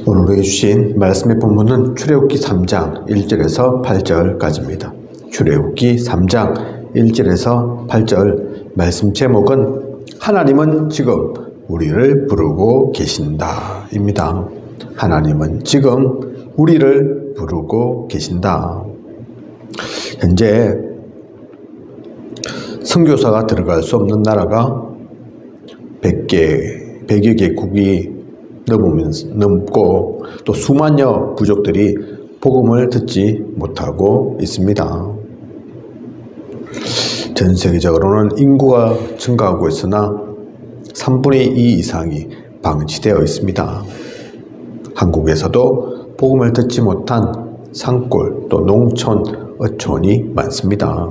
오늘 우리에게 주신 말씀의 본문은 출애굽기 3장 1절에서 8절까지입니다. 출애굽기 3장 1절에서 8절 말씀 제목은 하나님은 지금 우리를 부르고 계신다 입니다. 하나님은 지금 우리를 부르고 계신다. 현재 선교사가 들어갈 수 없는 나라가 100여 개국이 넘고 또 수만여 부족들이 복음을 듣지 못하고 있습니다. 전 세계적으로는 인구가 증가하고 있으나 3분의 2 이상이 방치되어 있습니다. 한국에서도 복음을 듣지 못한 산골 또 농촌, 어촌이 많습니다.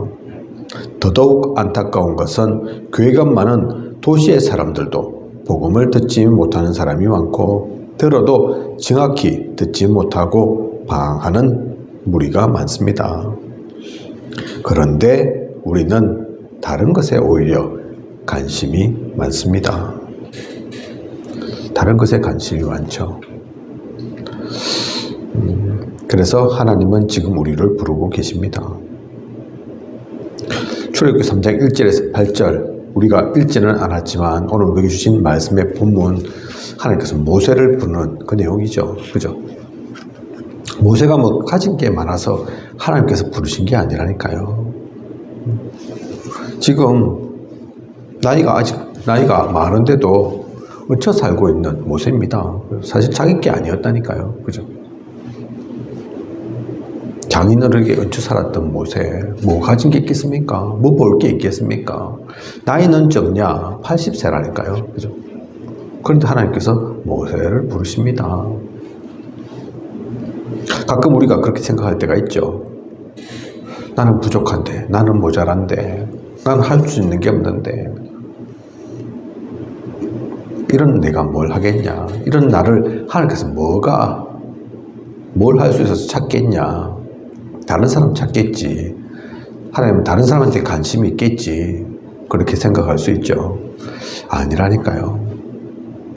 더더욱 안타까운 것은 교회가 많은 도시의 사람들도 복음을 듣지 못하는 사람이 많고 들어도 정확히 듣지 못하고 방황하는 무리가 많습니다. 그런데 우리는 다른 것에 오히려 관심이 많습니다. 다른 것에 관심이 많죠. 그래서 하나님은 지금 우리를 부르고 계십니다. 출애굽기 3장 1절에서 8절 우리가 읽지는 않았지만 오늘 우리에게 주신 말씀의 본문 하나님께서 모세를 부르는 그 내용이죠. 그죠? 모세가 뭐 가진 게 많아서 하나님께서 부르신 게 아니라니까요. 지금 나이가 많은데도 얹혀 살고 있는 모세입니다. 사실 자기 게 아니었다니까요. 그죠? 장인어른에게 얹혀 살았던 모세, 뭐 가진 게 있겠습니까? 뭐 볼 게 있겠습니까? 나이는 적냐? 80세라니까요. 그죠? 그런데 하나님께서 모세를 부르십니다. 가끔 우리가 그렇게 생각할 때가 있죠. 나는 부족한데, 나는 모자란데, 나는 할 수 있는 게 없는데, 이런 내가 뭘 하겠냐? 이런 나를 하나님께서 뭘 할 수 있어서 찾겠냐? 다른 사람 찾겠지. 하나님은 다른 사람한테 관심이 있겠지. 그렇게 생각할 수 있죠. 아니라니까요.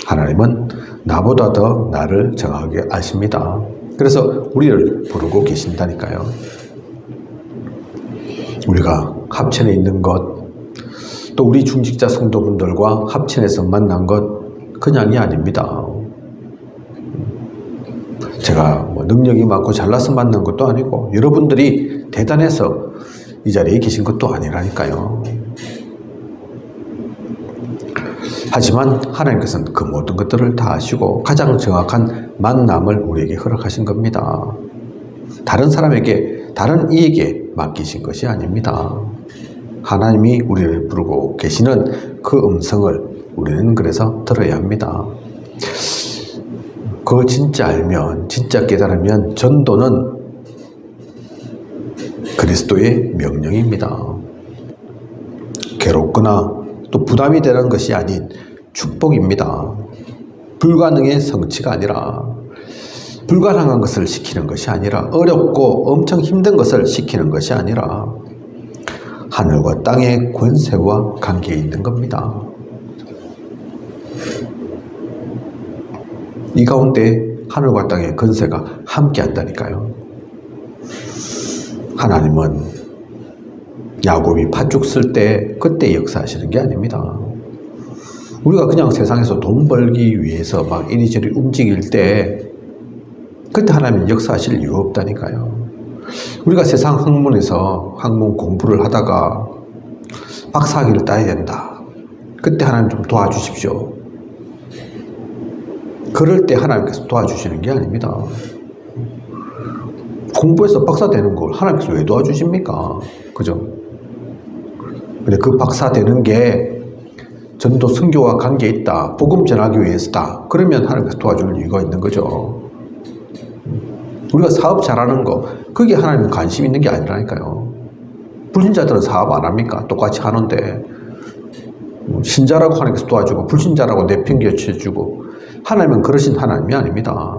하나님은 나보다 더 나를 정확하게 아십니다. 그래서 우리를 부르고 계신다니까요. 우리가 합천에 있는 것, 또 우리 중직자 성도분들과 합천에서 만난 것 그냥이 아닙니다. 제가 뭐 능력이 많고 잘나서 만난 것도 아니고 여러분들이 대단해서 이 자리에 계신 것도 아니라니까요. 하지만 하나님께서는 그 모든 것들을 다 아시고 가장 정확한 만남을 우리에게 허락하신 겁니다. 다른 사람에게, 다른 이에게 맡기신 것이 아닙니다. 하나님이 우리를 부르고 계시는 그 음성을 우리는 그래서 들어야 합니다. 그걸 진짜 알면, 진짜 깨달으면 전도는 그리스도의 명령입니다. 괴롭거나 또 부담이 되는 것이 아닌 축복입니다. 불가능의 성취가 아니라, 불가능한 것을 시키는 것이 아니라, 어렵고 엄청 힘든 것을 시키는 것이 아니라 하늘과 땅의 권세와 관계에 있는 겁니다. 이 가운데 하늘과 땅의 권세가 함께 한다니까요. 하나님은 야곱이 팥죽 쓸 때 그때 역사하시는 게 아닙니다. 우리가 그냥 세상에서 돈 벌기 위해서 막 이리저리 움직일 때 그때 하나님은 역사하실 이유 없다니까요. 우리가 세상 학문에서 학문 공부를 하다가 박사학위를 따야 된다. 그때 하나님 좀 도와주십시오. 그럴 때 하나님께서 도와주시는 게 아닙니다. 공부해서 박사 되는 걸 하나님께서 왜 도와주십니까? 그죠? 근데 그 박사 되는 게 전도 선교와 관계에 있다. 복음 전하기 위해서다. 그러면 하나님께서 도와줄 이유가 있는 거죠. 우리가 사업 잘하는 거, 그게 하나님 관심 있는 게 아니라니까요. 불신자들은 사업 안 합니까? 똑같이 하는데. 신자라고 하나님께서 도와주고 불신자라고 내팽개쳐주고 하나님은 그러신 하나님이 아닙니다.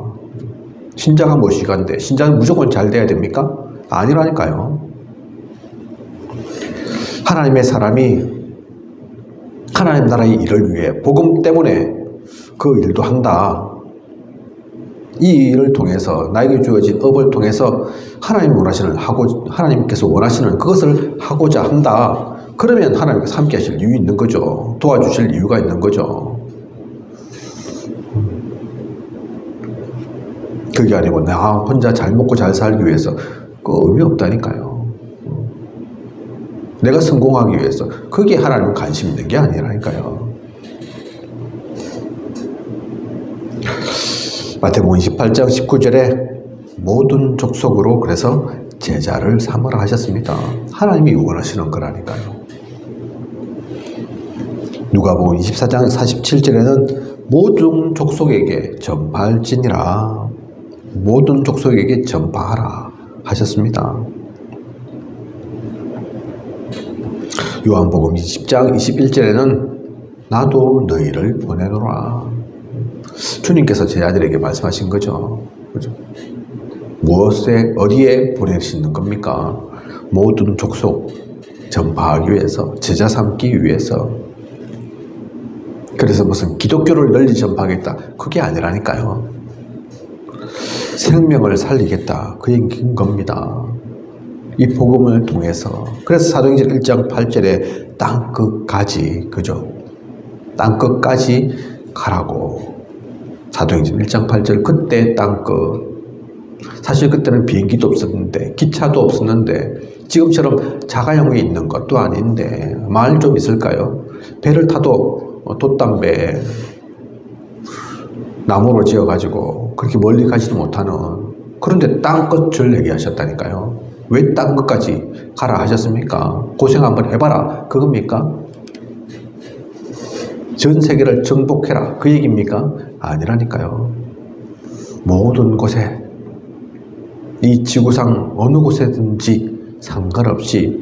신자가 무엇이간데 신자는 무조건 잘 돼야 됩니까? 아니라니까요. 하나님의 사람이 하나님 나라의 일을 위해 복음 때문에 그 일도 한다. 이 일을 통해서 나에게 주어진 업을 통해서 하나님께서 원하시는 그것을 하고자 한다. 그러면 하나님께서 함께 하실 이유 있는 거죠. 도와주실 이유가 있는 거죠. 그게 아니고 나 혼자 잘 먹고 잘 살기 위해서 그 의미 없다니까요. 내가 성공하기 위해서 거기에 하나님은 관심 있는 게 아니라니까요. 마태복음 28장 19절에 모든 족속으로 그래서 제자를 삼으라 하셨습니다. 하나님이 원하시는 거라니까요. 누가복음 24장 47절에는 모든 족속에게 전파할지니라. 모든 족속에게 전파하라 하셨습니다. 요한복음 20장 21절에는 나도 너희를 보내노라. 주님께서 제자들에게 말씀하신 거죠. 그죠? 무엇에, 어디에 보내시는 겁니까? 모든 족속 전파하기 위해서, 제자 삼기 위해서. 그래서 무슨 기독교를 널리 전파하겠다. 그게 아니라니까요. 생명을 살리겠다. 그 얘기인 겁니다. 이 복음을 통해서. 그래서 사도행전 1장 8절에 땅끝까지, 그죠? 땅끝까지 가라고. 사도행전 1장 8절, 그때 땅끝. 사실 그때는 비행기도 없었는데, 기차도 없었는데, 지금처럼 자가용이 있는 것도 아닌데, 말 좀 있을까요? 배를 타도 돛담배, 나무로 지어가지고 그렇게 멀리 가지도 못하는, 그런데 땅끝을 얘기하셨다니까요. 왜 땅끝까지 가라 하셨습니까? 고생 한번 해봐라. 그겁니까? 전 세계를 정복해라. 그 얘기입니까? 아니라니까요. 모든 곳에, 이 지구상 어느 곳에든지 상관없이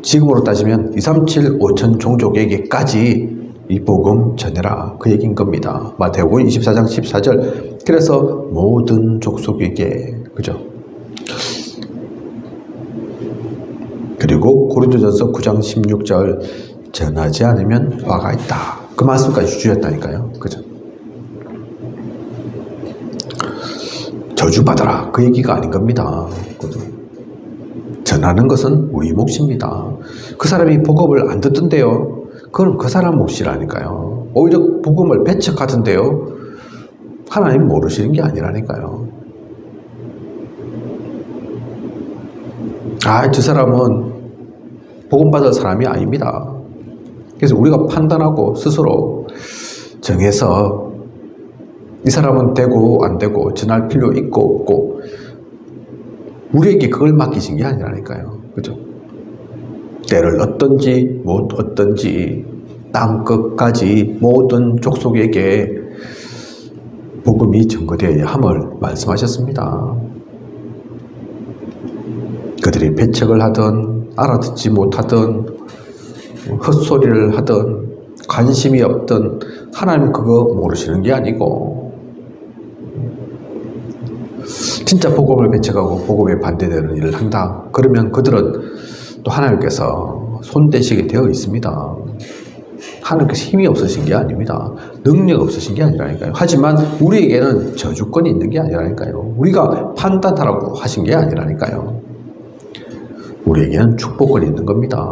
지금으로 따지면 237 5천 종족에게까지 이 복음 전해라. 그 얘기인 겁니다. 마태복음 24장 14절. 그래서 모든 족속에게, 그죠? 그리고 고린도전서 9장 16절, 전하지 않으면 화가 있다. 그 말씀까지 주셨다니까요. 그죠? 저주받아라. 그 얘기가 아닌 겁니다. 그죠? 전하는 것은 우리 몫입니다. 그 사람이 복음을 안 듣던데요. 그건 그 사람 몫이라니까요. 오히려 복음을 배척하던데요. 하나님 모르시는 게 아니라니까요. 저 사람은 복음 받을 사람이 아닙니다. 그래서 우리가 판단하고 스스로 정해서 이 사람은 되고 안 되고 전할 필요 있고 없고 우리에게 그걸 맡기신 게 아니라니까요. 그죠? 때를 얻든지 못 얻든지 땅끝까지 모든 족속에게 복음이 전거되어야 함을 말씀하셨습니다. 그들이 배척을 하든 알아듣지 못하든 헛소리를 하든 관심이 없든 하나님 그거 모르시는 게 아니고 진짜 복음을 배척하고 복음에 반대되는 일을 한다. 그러면 그들은 또 하나님께서 손대시게 되어 있습니다. 하나님께서 힘이 없으신 게 아닙니다. 능력 없으신 게 아니라니까요. 하지만 우리에게는 저주권이 있는 게 아니라니까요. 우리가 판단하라고 하신 게 아니라니까요. 우리에게는 축복권이 있는 겁니다.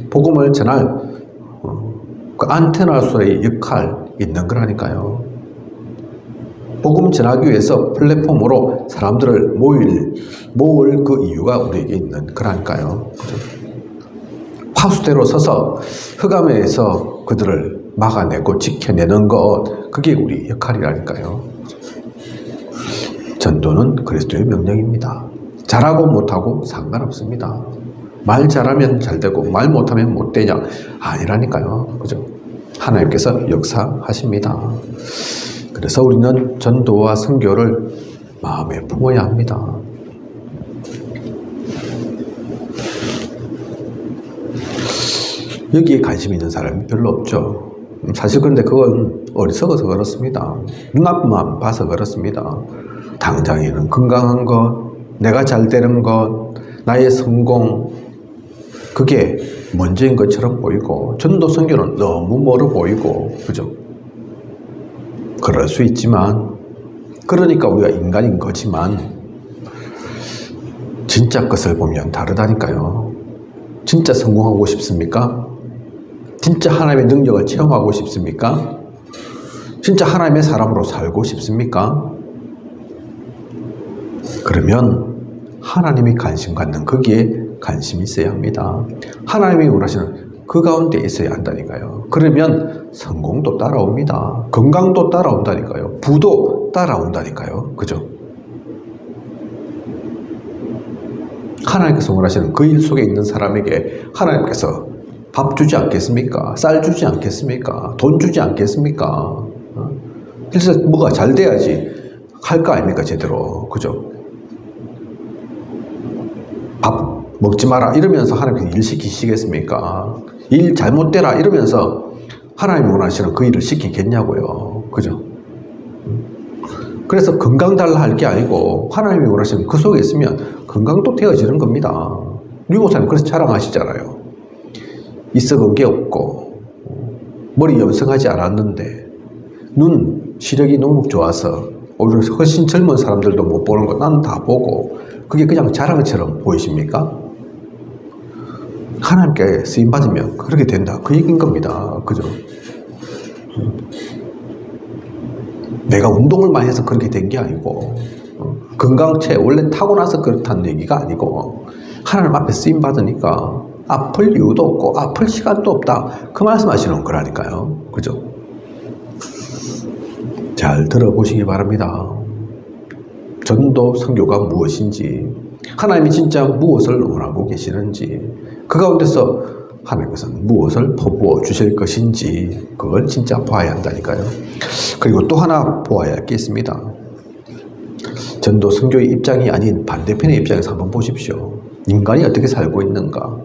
복음을 전할 그 안테나로서의 역할 있는 거라니까요. 복음 전하기 위해서 플랫폼으로 사람들을 모을 그 이유가 우리에게 있는 거라니까요. 파수대로 서서 흑암에서 그들을 막아내고 지켜내는 것, 그게 우리 역할이라니까요. 전도는 그리스도의 명령입니다. 잘하고 못하고 상관없습니다. 말 잘하면 잘 되고 말 못하면 못 되냐? 아니라니까요. 그죠? 하나님께서 역사하십니다. 그래서 우리는 전도와 선교를 마음에 품어야 합니다. 여기에 관심 있는 사람이 별로 없죠. 사실 그런데 그건 어리석어서 그렇습니다. 눈앞만 봐서 그렇습니다. 당장에는 건강한 것, 내가 잘 되는 것, 나의 성공, 그게 먼저인 것처럼 보이고 전도 선교는 너무 멀어 보이고, 그죠? 그럴 수 있지만 그러니까 우리가 인간인 거지만 진짜 것을 보면 다르다니까요. 진짜 성공하고 싶습니까? 진짜 하나님의 능력을 체험하고 싶습니까? 진짜 하나님의 사람으로 살고 싶습니까? 그러면 하나님이 관심 갖는 거기에 관심이 있어야 합니다. 하나님이 원하시는 그 가운데 있어야 한다니까요. 그러면 성공도 따라옵니다. 건강도 따라온다니까요. 부도 따라온다니까요. 그죠? 하나님께서 원하시는 그 일 속에 있는 사람에게 하나님께서 밥 주지 않겠습니까? 쌀 주지 않겠습니까? 돈 주지 않겠습니까? 그래서 뭐가 잘 돼야지 할 거 아닙니까? 제대로. 그죠? 밥 먹지 마라 이러면서 하나님께서 일 시키시겠습니까? 일 잘못되라 이러면서 하나님이 원하시는 그 일을 시키겠냐고요. 그죠? 그래서 건강 달라 할 게 아니고 하나님이 원하시는 그 속에 있으면 건강도 되어지는 겁니다. 유목사님 그래서 자랑하시잖아요. 있어본 게 없고 머리 염색하지 않았는데 눈 시력이 너무 좋아서 오히려 훨씬 젊은 사람들도 못 보는 거 나는 다 보고 그게 그냥 자랑처럼 보이십니까? 하나님께 쓰임받으면 그렇게 된다. 그 얘기인 겁니다. 그죠? 내가 운동을 많이 해서 그렇게 된 게 아니고 건강체 원래 타고나서 그렇다는 얘기가 아니고 하나님 앞에 쓰임받으니까 아플 이유도 없고 아플 시간도 없다. 그 말씀하시는 거라니까요. 그죠? 잘 들어보시기 바랍니다. 전도 선교가 무엇인지 하나님이 진짜 무엇을 원하고 계시는지 그 가운데서 하나님께서는 무엇을 퍼부어 주실 것인지 그걸 진짜 봐야 한다니까요. 그리고 또 하나 보아야 할 게 있습니다. 전도 선교의 입장이 아닌 반대편의 입장에서 한번 보십시오. 인간이 어떻게 살고 있는가?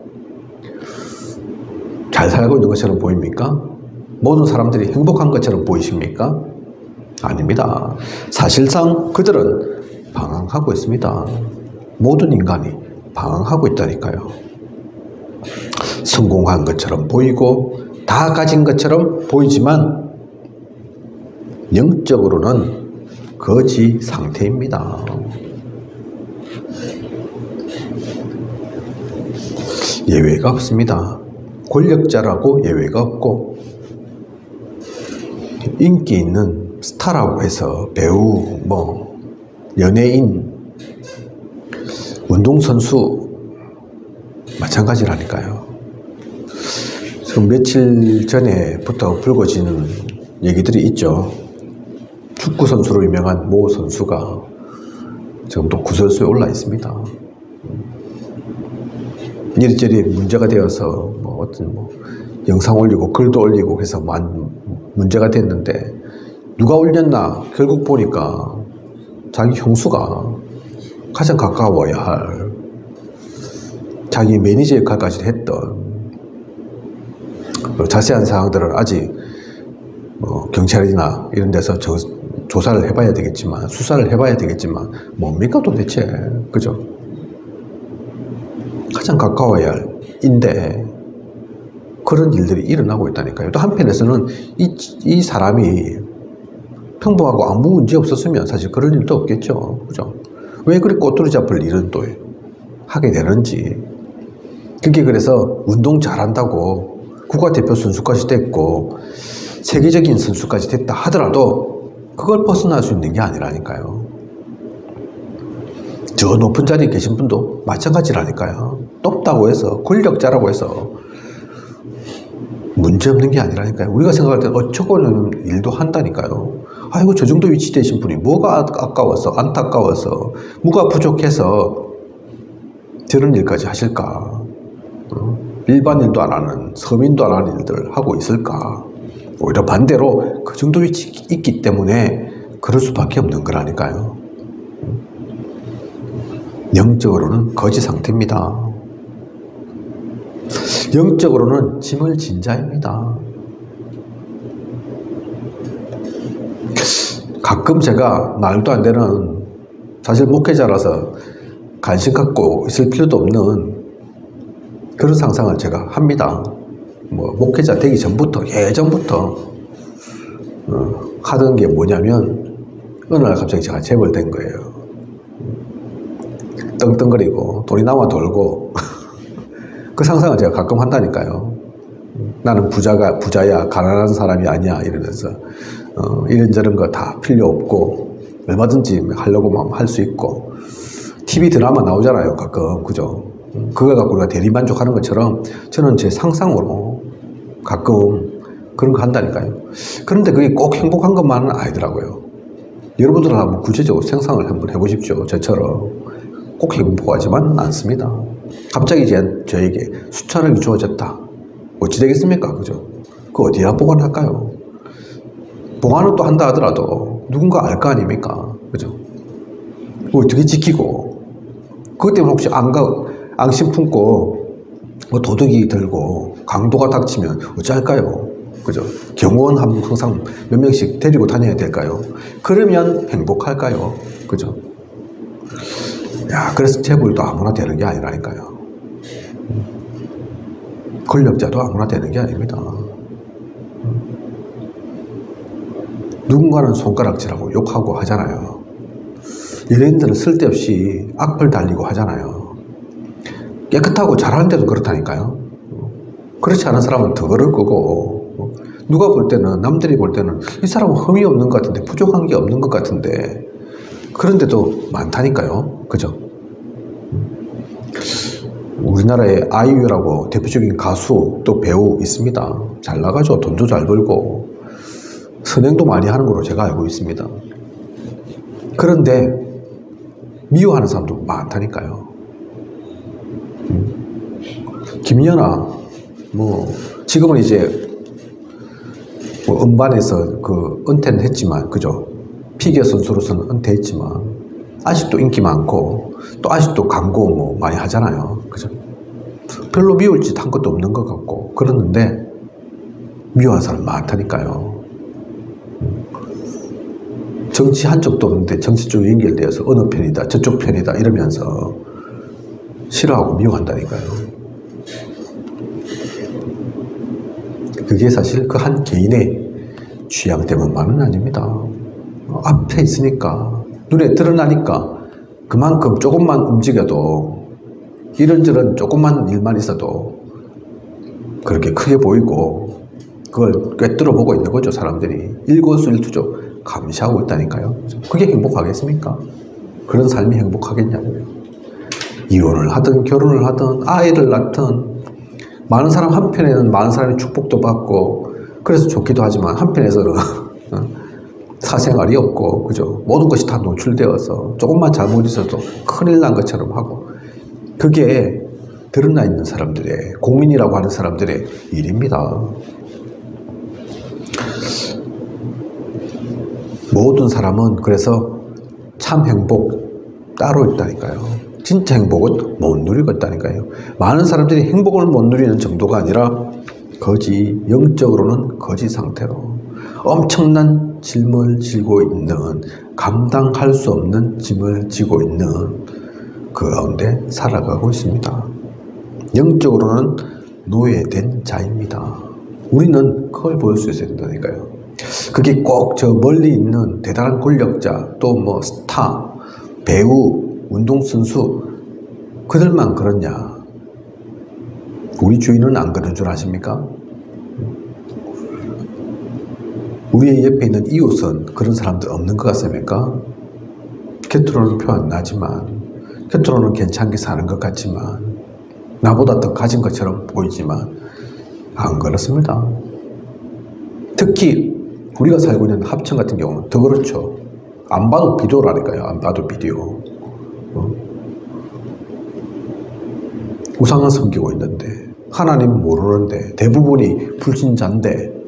잘 살고 있는 것처럼 보입니까? 모든 사람들이 행복한 것처럼 보이십니까? 아닙니다. 사실상 그들은 방황하고 있습니다. 모든 인간이 방황하고 있다니까요. 성공한 것처럼 보이고 다 가진 것처럼 보이지만 영적으로는 거지 상태입니다. 예외가 없습니다. 권력자라고 예외가 없고 인기 있는 스타라고 해서 배우, 연예인, 운동선수 마찬가지라니까요. 지금 며칠 전에부터 불거지는 얘기들이 있죠. 축구선수로 유명한 모 선수가 지금 또 구설수에 올라 있습니다. 이리저리 문제가 되어서 영상 올리고 글도 올리고 해서 문제가 됐는데 누가 올렸나 결국 보니까 자기 형수가 가장 가까워야 할 자기 매니저 역할까지 했던 자세한 사항들은 아직 경찰이나 이런 데서 조사를 해봐야 되겠지만 수사를 해봐야 되겠지만 뭡니까 도대체 그죠? 가장 가까워야 할 인데 그런 일들이 일어나고 있다니까요. 또 한편에서는 이 사람이 평범하고 아무 문제 없었으면 사실 그런 일도 없겠죠. 그죠? 왜 그렇게 꼬투리 잡을 일은 또 하게 되는지. 그게 그래서 운동 잘한다고 국가대표 선수까지 됐고 세계적인 선수까지 됐다 하더라도 그걸 벗어날 수 있는 게 아니라니까요. 저 높은 자리에 계신 분도 마찬가지라니까요. 높다고 해서 권력자라고 해서 문제없는 게 아니라니까요. 우리가 생각할 때 어쩌고는 일도 한다니까요. 아이고 저 정도 위치 되신 분이 뭐가 아까워서 안타까워서 뭐가 부족해서 저런 일까지 하실까. 일반인도 안 하는 서민도 안 하는 일들을 하고 있을까. 오히려 반대로 그 정도 위치 있기 때문에 그럴 수밖에 없는 거라니까요. 영적으로는 거지 상태입니다. 영적으로는 짐을 진 자입니다. 가끔 제가 말도 안 되는 사실 목회자라서 관심 갖고 있을 필요도 없는 그런 상상을 제가 합니다. 목회자 되기 전부터 예전부터 하던 게 뭐냐면 어느 날 갑자기 제가 재벌된 거예요. 떵떵거리고 돈이 남아 돌고 그 상상을 제가 가끔 한다니까요. 나는 부자야, 가난한 사람이 아니야 이러면서 이런저런 거 다 필요 없고 얼마든지 하려고 하면 할 수 있고 TV 드라마 나오잖아요 가끔. 그죠? 그걸 갖고 우리가 대리만족하는 것처럼 저는 제 상상으로 가끔 그런 거 한다니까요. 그런데 그게 꼭 행복한 것만은 아니더라고요. 여러분들은 한번 구체적으로 생각을 한번 해보십시오. 저처럼 꼭 행복하지만 않습니다. 갑자기 저에게 수천억이 주어졌다. 어찌 되겠습니까? 그죠? 그거 어디다 보관할까요? 보관은 또 한다 하더라도 누군가 알 거 아닙니까? 그죠? 어떻게 지키고, 그것 때문에 혹시 앙심 품고 뭐 도둑이 들고 강도가 닥치면 어찌할까요? 그죠? 경호원 항상 몇 명씩 데리고 다녀야 될까요? 그러면 행복할까요? 그죠? 야, 그래서 재벌도 아무나 되는 게 아니라니까요. 권력자도 아무나 되는 게 아닙니다. 누군가는 손가락질하고 욕하고 하잖아요. 연예인들은 쓸데없이 악플 달리고 하잖아요. 깨끗하고 잘하는데도 그렇다니까요. 그렇지 않은 사람은 더 그럴 거고, 누가 볼 때는, 남들이 볼 때는 이 사람은 흠이 없는 것 같은데, 부족한 게 없는 것 같은데, 그런데도 많다니까요. 그죠? 우리나라에 아이유라고 대표적인 가수 또 배우 있습니다. 잘 나가죠. 돈도 잘 벌고 선행도 많이 하는 걸로 제가 알고 있습니다. 그런데 미워하는 사람도 많다니까요. 김연아 뭐 지금은 이제 뭐 음반에서 그 은퇴는 했지만, 그죠? 피겨 선수로서는 은퇴했지만 아직도 인기 많고 또 아직도 광고 뭐 많이 하잖아요. 그죠? 별로 미울 짓 한 것도 없는 것 같고 그러는데 미워하는 사람 많다니까요. 정치 한 적도 없는데 정치 쪽에 연결되어서 어느 편이다 저쪽 편이다 이러면서 싫어하고 미워한다니까요. 그게 사실 그 한 개인의 취향 때문만은 아닙니다. 앞에 있으니까 눈에 드러나니까 그만큼 조금만 움직여도 이런저런 조그만 일만 있어도 그렇게 크게 보이고 그걸 꿰뚫어 보고 있는 거죠. 사람들이 일거수일투족 감시하고 있다니까요. 그게 행복하겠습니까? 그런 삶이 행복하겠냐고요. 이혼을 하든 결혼을 하든 아이를 낳든 많은 사람 한편에는 많은 사람이 축복도 받고 그래서 좋기도 하지만 한편에서는 사생활이 없고, 그죠? 모든 것이 다 노출되어서 조금만 잘못 있어도 큰일 난 것처럼 하고, 그게 드러나 있는 사람들의, 공민이라고 하는 사람들의 일입니다. 모든 사람은 그래서 참 행복 따로 있다니까요. 진짜 행복은 못 누리고 있다니까요. 많은 사람들이 행복을 못 누리는 정도가 아니라 영적으로는 거지 상태로 엄청난 짐을 지고 있는, 감당할 수 없는 짐을 지고 있는 그 가운데 살아가고 있습니다. 영적으로는 노예된 자입니다. 우리는 그걸 볼 수 있어야 된다니까요. 그게 꼭 저 멀리 있는 대단한 권력자, 또 뭐 스타, 배우, 운동선수, 그들만 그렇냐? 우리 주인은 안 그런 줄 아십니까? 우리의 옆에 있는 이웃은 그런 사람들 없는 것 같습니까? 곁으로는 표 안 나지만, 곁으로는 괜찮게 사는 것 같지만, 나보다 더 가진 것처럼 보이지만 안 그렇습니다. 특히 우리가 살고 있는 합천 같은 경우는 더 그렇죠. 안 봐도 비디오라니까요. 안 봐도 비디오. 우상을 섬기고 있는데, 하나님 모르는데, 대부분이 불신자인데,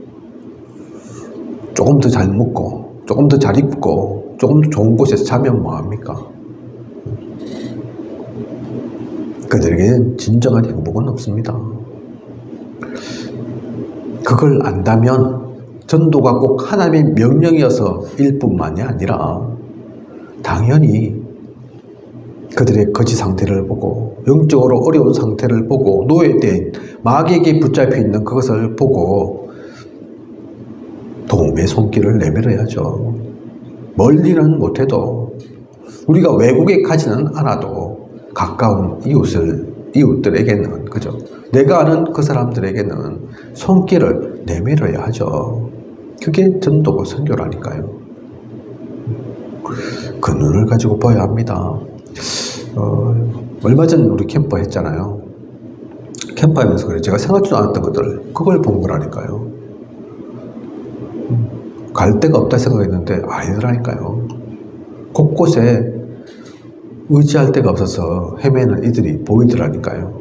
조금 더 잘 먹고, 조금 더 잘 입고, 조금 더 좋은 곳에서 자면 뭐합니까? 그들에게는 진정한 행복은 없습니다. 그걸 안다면 전도가 꼭 하나님의 명령이어서 일 뿐만이 아니라 당연히 그들의 거지 상태를 보고 영적으로 어려운 상태를 보고 노예된 마귀에게 붙잡혀 있는 그것을 보고 도움의 손길을 내밀어야죠. 멀리는 못해도 우리가 외국에 가지는 않아도 가까운 이웃들에게는, 그죠? 내가 아는 그 사람들에게는 손길을 내밀어야 하죠. 그게 전도고 선교라니까요. 그 눈을 가지고 봐야 합니다. 얼마 전 우리 캠프 했잖아요. 캠프 하면서 그래. 제가 생각지도 않았던 것들, 그걸 본 거라니까요. 갈 데가 없다 생각했는데 아니더라니까요. 곳곳에 의지할 데가 없어서 헤매는 이들이 보이더라니까요.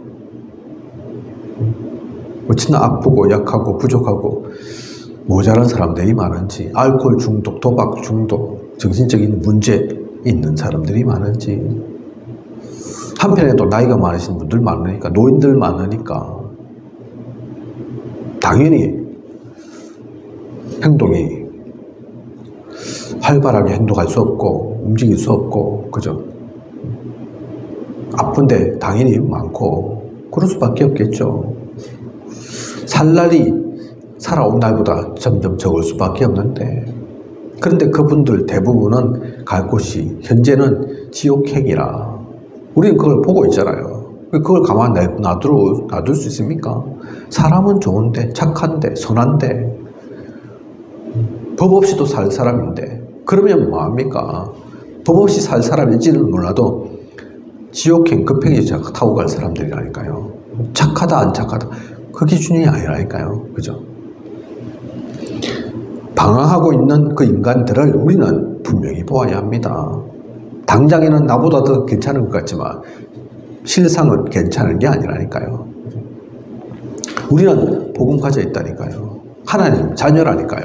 어찌나 아프고 약하고 부족하고 모자란 사람들이 많은지, 알코올 중독, 도박 중독, 정신적인 문제 있는 사람들이 많은지, 한편에 또 나이가 많으신 분들 많으니까, 노인들 많으니까 당연히 행동이 활발하게 행동할 수 없고 움직일 수 없고, 그죠? 아픈데 당연히 많고 그럴 수밖에 없겠죠. 살 날이 살아온 날보다 점점 적을 수밖에 없는데, 그런데 그분들 대부분은 갈 곳이 현재는 지옥행이라 우리는 그걸 보고 있잖아요. 그걸 가만 놔둘 수 있습니까? 사람은 좋은데, 착한데, 선한데, 법 없이도 살 사람인데, 그러면 뭐합니까? 법 없이 살 사람일지는 몰라도 지옥행 급행이 타고 갈 사람들이라니까요. 착하다 안 착하다 그 기준이 아니라니까요. 그죠? 방황하고 있는 그 인간들을 우리는 분명히 보아야 합니다. 당장에는 나보다 더 괜찮은 것 같지만 실상은 괜찮은 게 아니라니까요. 우리는 복음 가져 있다니까요. 하나님 자녀라니까요.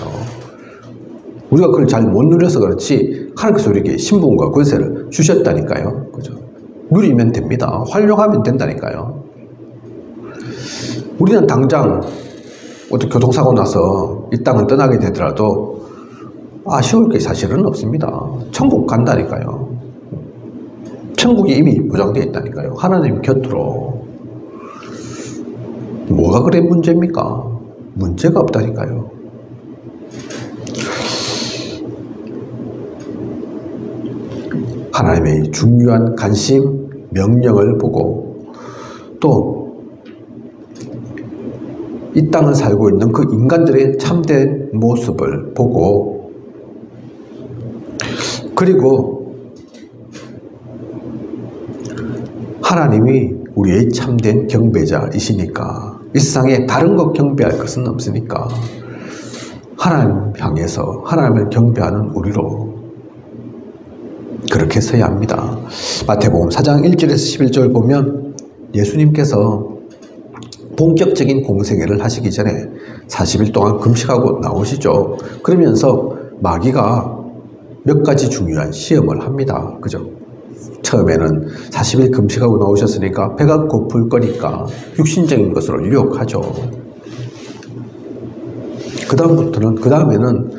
우리가 그걸 잘 못 누려서 그렇지 하나님께서 우리에게 신분과 권세를 주셨다니까요. 그죠? 누리면 됩니다. 활용하면 된다니까요. 우리는 당장 어떤 교통사고 나서 이 땅을 떠나게 되더라도 아쉬울 게 사실은 없습니다. 천국 간다니까요. 천국이 이미 보장되어 있다니까요. 하나님 곁으로. 뭐가 그래 문제입니까? 문제가 없다니까요. 하나님의 중요한 관심, 명령을 보고 또 이 땅을 살고 있는 그 인간들의 참된 모습을 보고, 그리고 하나님이 우리의 참된 경배자이시니까 이 세상에 다른 것 경배할 것은 없으니까 하나님 향해서 하나님을 경배하는 우리로 그렇게 서야 합니다. 마태복음 4장 1절에서 11절 보면 예수님께서 본격적인 공생애를 하시기 전에 40일 동안 금식하고 나오시죠. 그러면서 마귀가 몇 가지 중요한 시험을 합니다. 그죠? 처음에는 40일 금식하고 나오셨으니까 배가 고플 거니까 육신적인 것으로 유혹하죠. 그 다음에는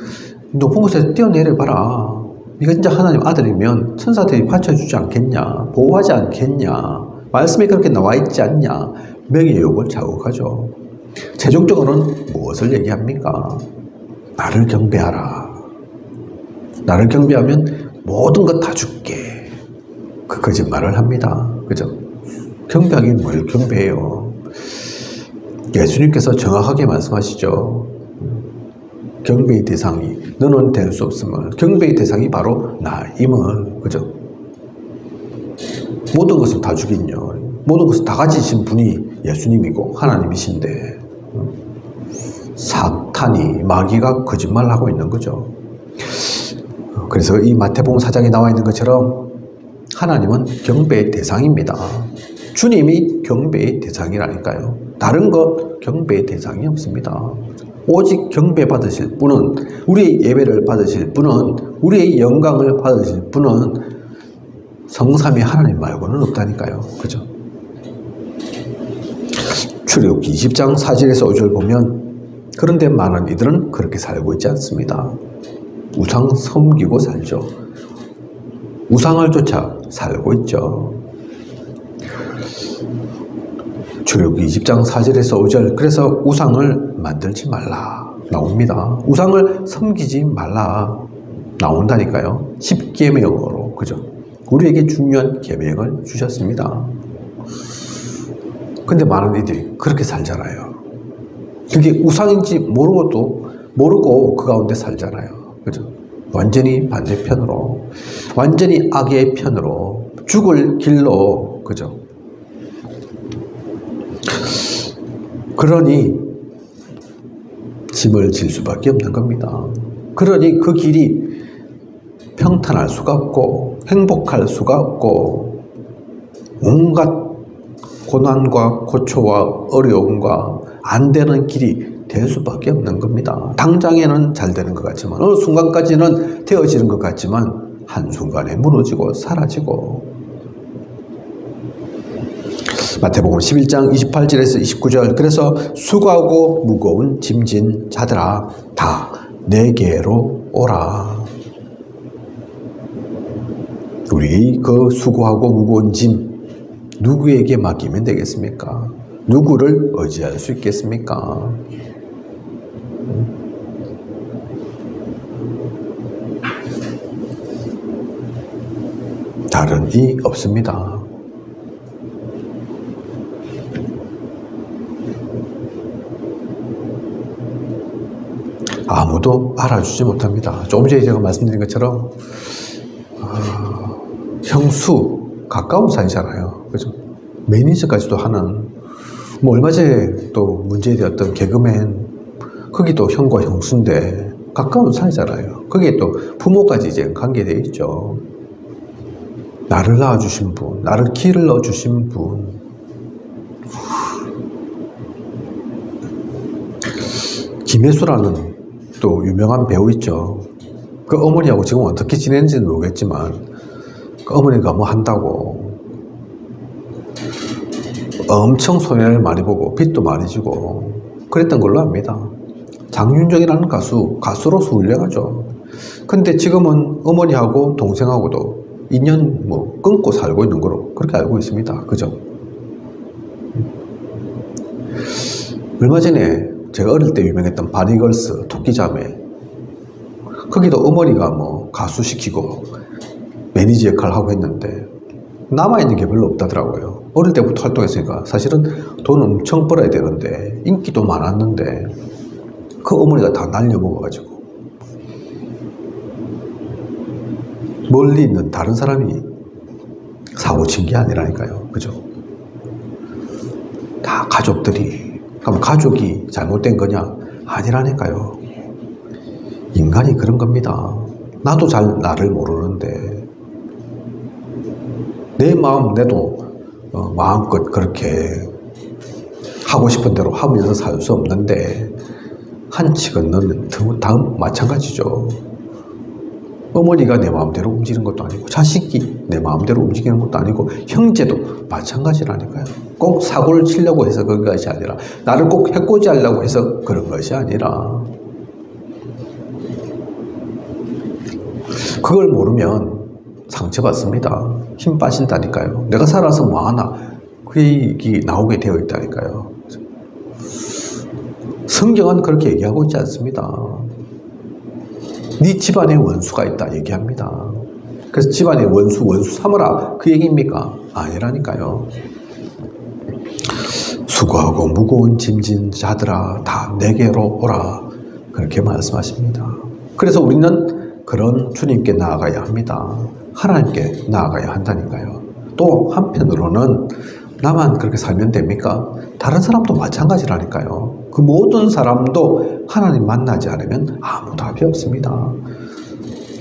높은 곳에서 뛰어내려봐라. 네가 진짜 하나님 아들이면 천사들이 받쳐주지 않겠냐? 보호하지 않겠냐? 말씀에 그렇게 나와 있지 않냐? 명예욕을 자극하죠. 최종적으로는 무엇을 얘기합니까? 나를 경배하라. 나를 경배하면 모든 것 다 줄게. 그 거짓말을 합니다. 그죠? 경배하긴 뭘 경배해요. 예수님께서 정확하게 말씀하시죠. 경배의 대상이 너는 될 수 없음을. 경배의 대상이 바로 나임을. 그죠? 모든 것을 다 주긴요. 모든 것을 다 가지신 분이 예수님이고 하나님이신데 사탄이, 마귀가 거짓말을 하고 있는 거죠. 그래서 이 마태복음 4장에 나와 있는 것처럼 하나님은 경배의 대상입니다. 주님이 경배의 대상이라니까요. 다른 것 경배의 대상이 없습니다. 오직 경배 받으실 분은, 우리의 예배를 받으실 분은, 우리의 영광을 받으실 분은 성삼위 하나님 말고는 없다니까요. 그죠? 출애굽기 20장 4절에서 5절 보면 그런데 많은 이들은 그렇게 살고 있지 않습니다. 우상 섬기고 살죠. 우상을 쫓아 살고 있죠. 출애굽기 20장 4절에서 5절, 그래서 우상을 만들지 말라 나옵니다. 우상을 섬기지 말라. 나온다니까요. 10계명으로. 그죠? 우리에게 중요한 계명을 주셨습니다. 근데 많은 이들이 그렇게 살잖아요. 그게 우상인지 모르고 그 가운데 살잖아요. 그죠? 완전히 반대편으로, 완전히 악의 편으로, 죽을 길로, 그죠? 그러니 짐을 질 수밖에 없는 겁니다. 그러니 그 길이 평탄할 수가 없고 행복할 수가 없고 온갖 고난과 고초와 어려움과 안 되는 길이 될 수밖에 없는 겁니다. 당장에는 잘 되는 것 같지만 어느 순간까지는 되어지는 것 같지만 한순간에 무너지고 사라지고. 마태복음 11장 28절에서 29절 그래서 수고하고 무거운 짐진 자들아 다 내게로 오라. 우리 그 수고하고 무거운 짐 누구에게 맡기면 되겠습니까? 누구를 의지할 수 있겠습니까? 다른 이 없습니다. 아무도 알아주지 못합니다. 조금 전에 제가 말씀드린 것처럼 형수 가까운 사이잖아요. 그죠? 매니저까지도 하는 뭐 얼마 전에 또 문제되었던 개그맨 거기도 형과 형수인데 가까운 사이잖아요. 거기에 또 부모까지 이제 관계되어 있죠. 나를 낳아주신 분, 나를 길을 넣어주신 분. 김혜수라는 또 유명한 배우 있죠. 그 어머니하고 지금 어떻게 지내는지는 모르겠지만 그 어머니가 뭐 한다고 엄청 손해를 많이 보고 빚도 많이 지고 그랬던 걸로 압니다. 장윤정이라는 가수로서 훌륭하죠. 근데 지금은 어머니하고 동생하고도 인연 뭐 끊고 살고 있는 거로 그렇게 알고 있습니다. 그죠? 얼마 전에 제가 어릴 때 유명했던 바니걸스 토끼자매 거기도 어머니가 뭐 가수 시키고 매니저 역할을 하고 했는데 남아있는 게 별로 없다더라고요. 어릴 때부터 활동했으니까 사실은 돈 엄청 벌어야 되는데 인기도 많았는데 그 어머니가 다 날려먹어가지고 멀리 있는 다른 사람이 사고 친 게 아니라니까요. 그죠? 다 가족들이. 그럼 가족이 잘못된 거냐? 아니라니까요. 인간이 그런 겁니다. 나도 잘 나를 모르는데 내 마음 내도 마음껏 그렇게 하고 싶은 대로 하면서 살 수 없는데 한치 건너면 다음 마찬가지죠. 어머니가 내 마음대로 움직이는 것도 아니고 자식이 내 마음대로 움직이는 것도 아니고 형제도 마찬가지라니까요. 꼭 사고를 치려고 해서 그런 것이 아니라 나를 꼭 해코지 하려고 해서 그런 것이 아니라 그걸 모르면 상처받습니다. 힘 빠진다니까요. 내가 살아서 뭐하나 그 얘기 나오게 되어 있다니까요. 성경은 그렇게 얘기하고 있지 않습니다. 네 집안에 원수가 있다 얘기합니다. 그래서 집안에 원수 삼으라 그 얘기입니까? 아니라니까요. 수고하고 무거운 짐진 자들아 다 내게로 오라 그렇게 말씀하십니다. 그래서 우리는 그런 주님께 나아가야 합니다. 하나님께 나아가야 한다니까요. 또 한편으로는 나만 그렇게 살면 됩니까? 다른 사람도 마찬가지라니까요. 그 모든 사람도 하나님 만나지 않으면 아무 답이 없습니다.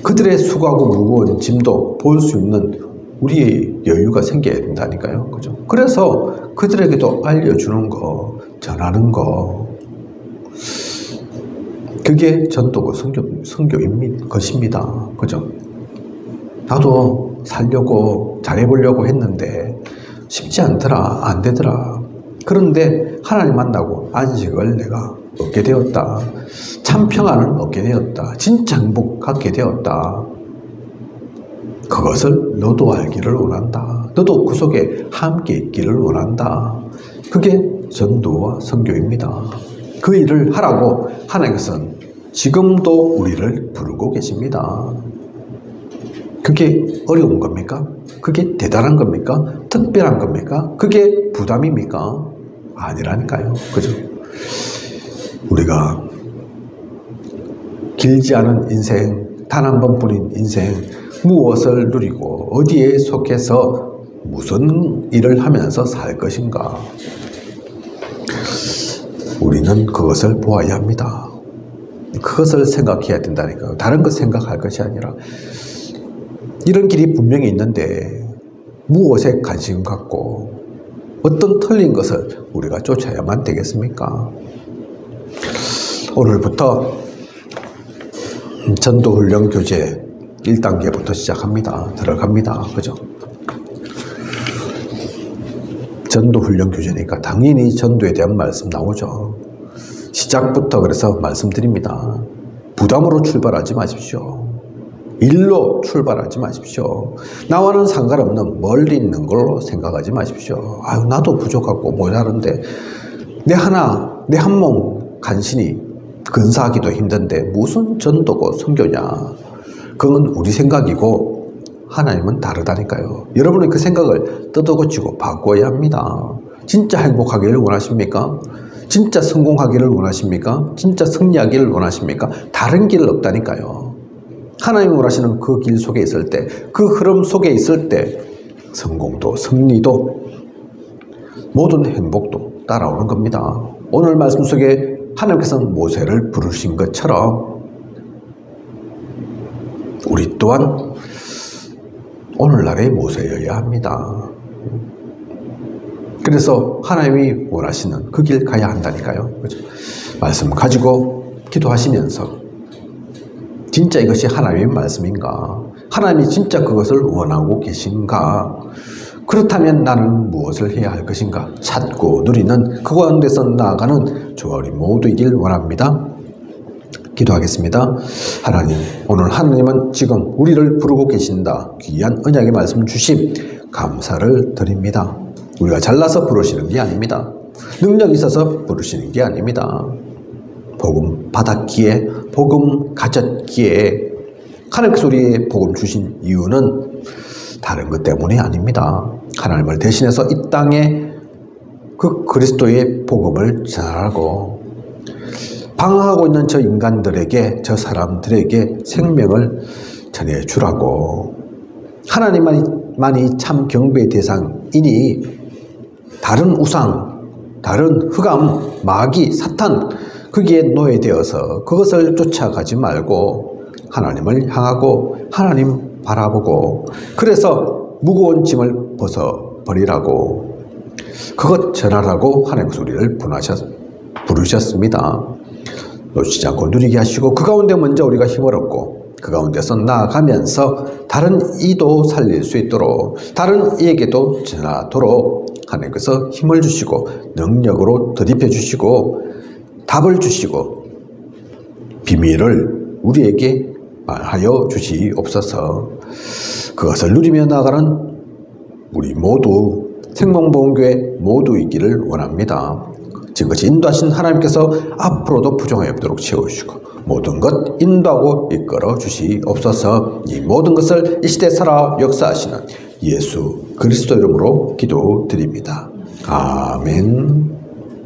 그들의 수고하고 무거운 짐도 볼 수 있는 우리의 여유가 생겨야 된다니까요. 그죠? 그래서 그들에게도 알려주는 거, 전하는 거, 그게 전도고 선교인 것입니다. 그죠? 나도 살려고 잘해보려고 했는데 쉽지 않더라, 안 되더라. 그런데 하나님 만나고 안식을 내가 얻게 되었다. 참 평안을 얻게 되었다. 진짜 행복 갖게 되었다. 그것을 너도 알기를 원한다. 너도 그 속에 함께 있기를 원한다. 그게 전도와 선교입니다. 그 일을 하라고 하나님께서는 지금도 우리를 부르고 계십니다. 그게 어려운 겁니까? 그게 대단한 겁니까? 특별한 겁니까? 그게 부담입니까? 아니라니까요. 그죠? 우리가 길지 않은 인생, 단 한 번뿐인 인생, 무엇을 누리고 어디에 속해서 무슨 일을 하면서 살 것인가? 우리는 그것을 보아야 합니다. 그것을 생각해야 된다니까요. 다른 것 생각할 것이 아니라 이런 길이 분명히 있는데 무엇에 관심 갖고 어떤 틀린 것을 우리가 쫓아야만 되겠습니까? 오늘부터 전도훈련 교재 1단계부터 시작합니다. 들어갑니다. 그죠? 전도훈련 교재니까 당연히 전도에 대한 말씀 나오죠. 시작부터 그래서 말씀드립니다. 부담으로 출발하지 마십시오. 일로 출발하지 마십시오. 나와는 상관없는 멀리 있는 걸로 생각하지 마십시오. 아유, 나도 부족하고 모자른데 내 한 몸 간신히 근사하기도 힘든데 무슨 전도고 선교냐. 그건 우리 생각이고 하나님은 다르다니까요. 여러분은 그 생각을 뜯어고치고 바꿔야 합니다. 진짜 행복하기를 원하십니까? 진짜 성공하기를 원하십니까? 진짜 승리하기를 원하십니까? 다른 길 없다니까요. 하나님이 원하시는 그 길 속에 있을 때, 그 흐름 속에 있을 때 성공도 승리도 모든 행복도 따라오는 겁니다. 오늘 말씀 속에 하나님께서는 모세를 부르신 것처럼 우리 또한 오늘날의 모세여야 합니다. 그래서 하나님이 원하시는 그 길 가야 한다니까요. 그렇죠? 말씀 가지고 기도하시면서 진짜 이것이 하나님의 말씀인가? 하나님이 진짜 그것을 원하고 계신가? 그렇다면 나는 무엇을 해야 할 것인가? 찾고 누리는 그 가운데서 나아가는 저와 우리 모두이길 원합니다. 기도하겠습니다. 하나님, 오늘 하나님은 지금 우리를 부르고 계신다. 귀한 언약의 말씀 주심 감사를 드립니다. 우리가 잘나서 부르시는 게 아닙니다. 능력이 있어서 부르시는 게 아닙니다. 복음 받았기에, 복음 가졌기에 하나님께서 우리의 복음 주신 이유는 다른 것 때문이 아닙니다. 하나님을 대신해서 이 땅에 그 그리스도의 복음을 전하고 방황하고 있는 저 인간들에게, 저 사람들에게 생명을 전해주라고. 하나님만이 참 경배의 대상이니 다른 우상, 다른 흑암, 마귀, 사탄 거기에 노예되어서 그것을 쫓아가지 말고 하나님을 향하고 하나님 바라보고 그래서 무거운 짐을 벗어버리라고 그것 전하라고 하나님께서 우리를 부르셨습니다. 놓치지 않고 누리게 하시고 그 가운데 먼저 우리가 힘을 얻고 그 가운데서 나아가면서 다른 이도 살릴 수 있도록 다른 이에게도 전하도록 하나님께서 힘을 주시고 능력으로 덧입혀 주시고 답을 주시고 비밀을 우리에게 말하여 주시옵소서. 그것을 누리며 나아가는 우리 모두 생명보험교회 모두이기를 원합니다. 지금까지 인도하신 하나님께서 앞으로도 부정함이 없도록 채워주시고 모든 것 인도하고 이끌어 주시옵소서. 이 모든 것을 이 시대 살아 역사하시는 예수 그리스도 이름으로 기도드립니다. 아멘.